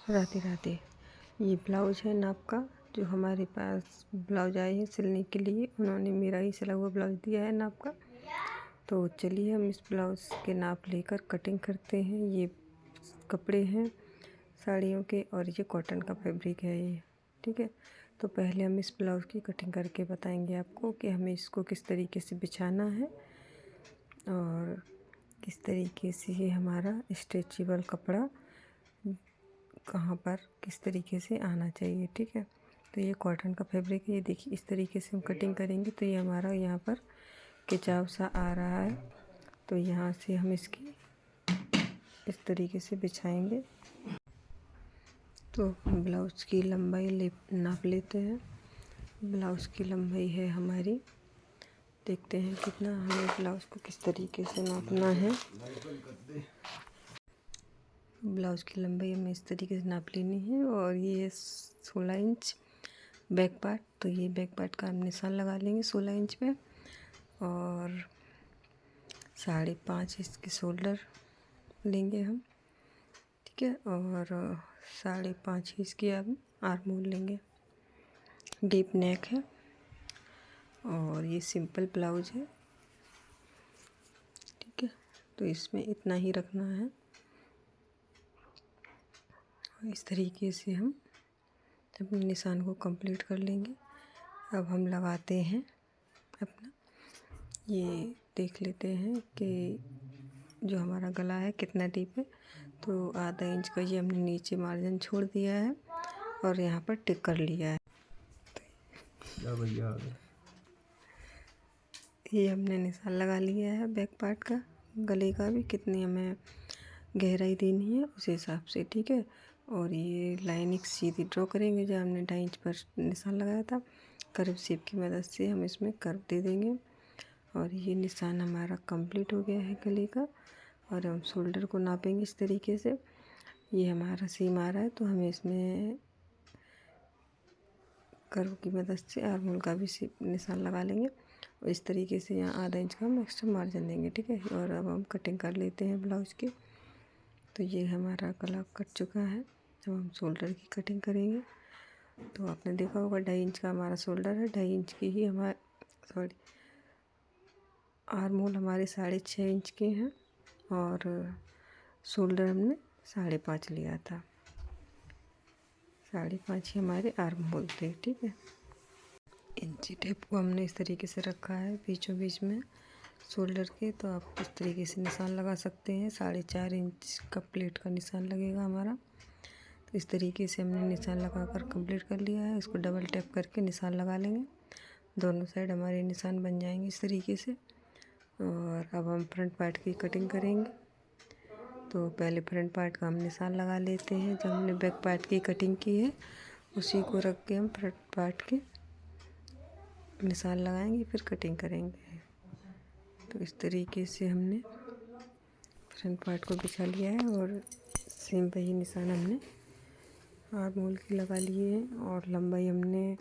राधे राधे। ये ब्लाउज है नाप का, जो हमारे पास ब्लाउज आए हैं सिलने के लिए। उन्होंने मेरा ही सिला हुआ ब्लाउज दिया है नाप का। तो चलिए हम इस ब्लाउज के नाप लेकर कटिंग करते हैं। ये कपड़े हैं साड़ियों के और ये कॉटन का फैब्रिक है ये, ठीक है। तो पहले हम इस ब्लाउज की कटिंग करके बताएंगे आपको कि हमें इसको किस तरीके से बिछाना है और किस तरीके से ये हमारा स्ट्रेचेबल कपड़ा कहाँ पर किस तरीके से आना चाहिए, ठीक है। तो ये कॉटन का फैब्रिक है, ये देखिए इस तरीके से हम कटिंग करेंगे तो ये हमारा यहाँ पर खिंचाव सा आ रहा है। तो यहाँ से हम इसकी इस तरीके से बिछाएंगे। तो ब्लाउज़ की लंबाई नाप लेते हैं। ब्लाउज़ की लंबाई है हमारी, देखते हैं कितना हमें ब्लाउज़ को किस तरीके से नापना है। ब्लाउज़ की लंबाई हमें इस तरीके से नाप लेनी है और ये 16 इंच बैक पार्ट। तो ये बैक पार्ट का हम निशान लगा लेंगे 16 इंच पे और 5.5 इंच की शोल्डर लेंगे हम, ठीक है। और 5.5 इंच की हम आर्म होल लेंगे। डीप नेक है और ये सिंपल ब्लाउज है, ठीक है। तो इसमें इतना ही रखना है। इस तरीके से हम अपने निशान को कंप्लीट कर लेंगे। अब हम लगाते हैं अपना, ये देख लेते हैं कि जो हमारा गला है कितना डीप है। तो आधा इंच का ये हमने नीचे मार्जिन छोड़ दिया है और यहाँ पर टिक कर लिया है। ये हमने निशान लगा लिया है बैक पार्ट का। गले का भी कितनी हमें गहराई देनी है उस हिसाब से, ठीक है। और ये लाइन एक सीधी ड्रॉ करेंगे जो हमने 2.5 इंच पर निशान लगाया था। कर्व शेप की मदद से हम इसमें कर्व दे देंगे और ये निशान हमारा कंप्लीट हो गया है गले का। और हम शोल्डर को नापेंगे इस तरीके से। ये हमारा सीम आ रहा है तो हमें इसमें कर्व की मदद से आर्म होल का भी निशान लगा लेंगे और इस तरीके से यहाँ आधा इंच का हम एक्स्ट्रा मार्जिन देंगे, ठीक है। और अब हम कटिंग कर लेते हैं ब्लाउज की। तो ये हमारा गला कट चुका है। अब हम शोल्डर की कटिंग करेंगे। तो आपने देखा होगा 2.5 इंच का हमारा शोल्डर है, 2.5 इंच की ही आर्म होल हमारे 6.5 इंच के हैं और शोल्डर हमने 5.5 लिया था। 5.5 ही हमारे आर्म होल थे, ठीक है। इंची टेप को हमने इस तरीके से रखा है बीचों बीच में शोल्डर के। तो आप इस तरीके से निशान लगा सकते हैं। 4.5 इंच का प्लेट का निशान लगेगा हमारा। तो इस तरीके से हमने निशान लगा कर कंप्लीट कर लिया है। इसको डबल टैप करके निशान लगा लेंगे, दोनों साइड हमारे निशान बन जाएंगे इस तरीके से। और अब हम फ्रंट पार्ट की कटिंग करेंगे। तो पहले फ्रंट पार्ट का हम निशान लगा लेते हैं। जब हमने बैक पार्ट की कटिंग की है उसी को रख के हम फ्रंट पार्ट के निशान लगाएंगे, फिर कटिंग करेंगे। तो इस तरीके से हमने फ्रंट पार्ट को बिछा लिया है और सेम पे ही निशान हमने आर्म होल की लगा लिए हैं। और लंबाई हमने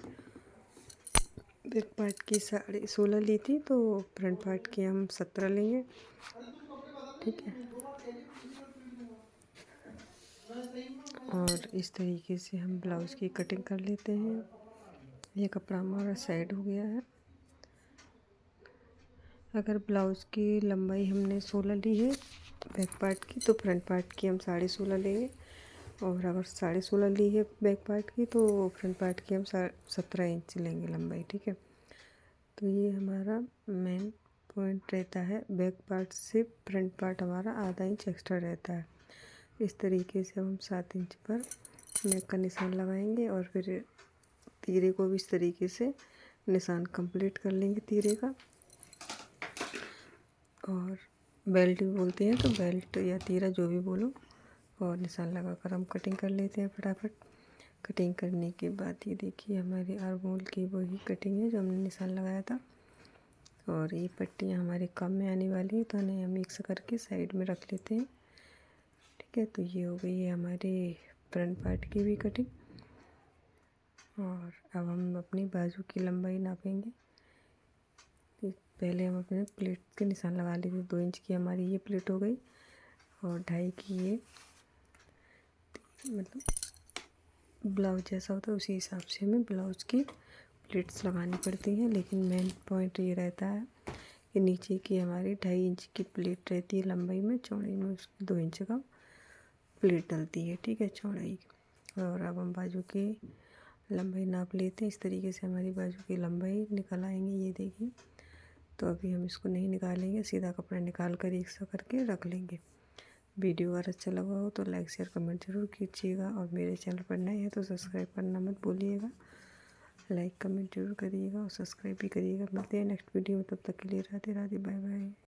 बैक पार्ट की 16.5 ली थी, तो फ्रंट पार्ट की हम 17 लेंगे, ठीक है। और इस तरीके से हम ब्लाउज़ की कटिंग कर लेते हैं। ये कपड़ा हमारा साइड हो गया है। अगर ब्लाउज़ की लंबाई हमने 16 ली है बैक पार्ट की, तो फ्रंट पार्ट की हम 16.5 लेंगे। और अगर 16.5 ली है बैक पार्ट की, तो फ्रंट पार्ट की हम 17 इंच लेंगे लंबाई, ठीक है। तो ये हमारा मेन पॉइंट रहता है। बैक पार्ट से फ्रंट पार्ट हमारा आधा इंच एक्स्ट्रा रहता है। इस तरीके से हम 7 इंच पर नेक का निशान लगाएंगे और फिर तीरे को भी इस तरीके से निशान कंप्लीट कर लेंगे तीरे का। और बेल्ट भी बोलते हैं, तो बेल्ट या तीरा जो भी बोलो, और निशान लगाकर हम कटिंग कर लेते हैं फटाफट। कटिंग करने के बाद ये देखिए हमारे आर्म होल की वही कटिंग है जो हमने निशान लगाया था। और ये पट्टियाँ हमारे काम में आने वाली हैं, तो उन्हें हम मिक्स करके साइड में रख लेते हैं, ठीक है। तो ये हो गई है हमारे फ्रंट पार्ट की भी कटिंग। और अब हम अपनी बाजू की लंबाई नापेंगे। पहले हम अपने प्लेट के निशान लगा लेंगे। 2 इंच की हमारी ये प्लेट हो गई और 2.5 की ये, मतलब ब्लाउज जैसा होता है उसी हिसाब से हमें ब्लाउज की प्लेट्स लगानी पड़ती हैं। लेकिन मेन पॉइंट ये रहता है कि नीचे की हमारी 2.5 इंच की प्लेट रहती है लंबाई में, चौड़ाई में उसकी 2 इंच का प्लेट डलती है, ठीक है, चौड़ाई। और अब हम बाजू की लंबाई नाप लेते हैं। इस तरीके से हमारी बाजू की लंबाई निकल आएंगे, ये देखिए। तो अभी हम इसको नहीं निकालेंगे, सीधा कपड़ा निकाल कर एक सा करके रख लेंगे। वीडियो अगर अच्छा लगा हो तो लाइक शेयर कमेंट ज़रूर कीजिएगा, और मेरे चैनल पर नए हैं तो सब्सक्राइब करना मत भूलिएगा। लाइक कमेंट जरूर करिएगा और सब्सक्राइब भी करिएगा। मिलते हैं नेक्स्ट वीडियो में, तब तक के लिए राधे राधे, बाय बाय।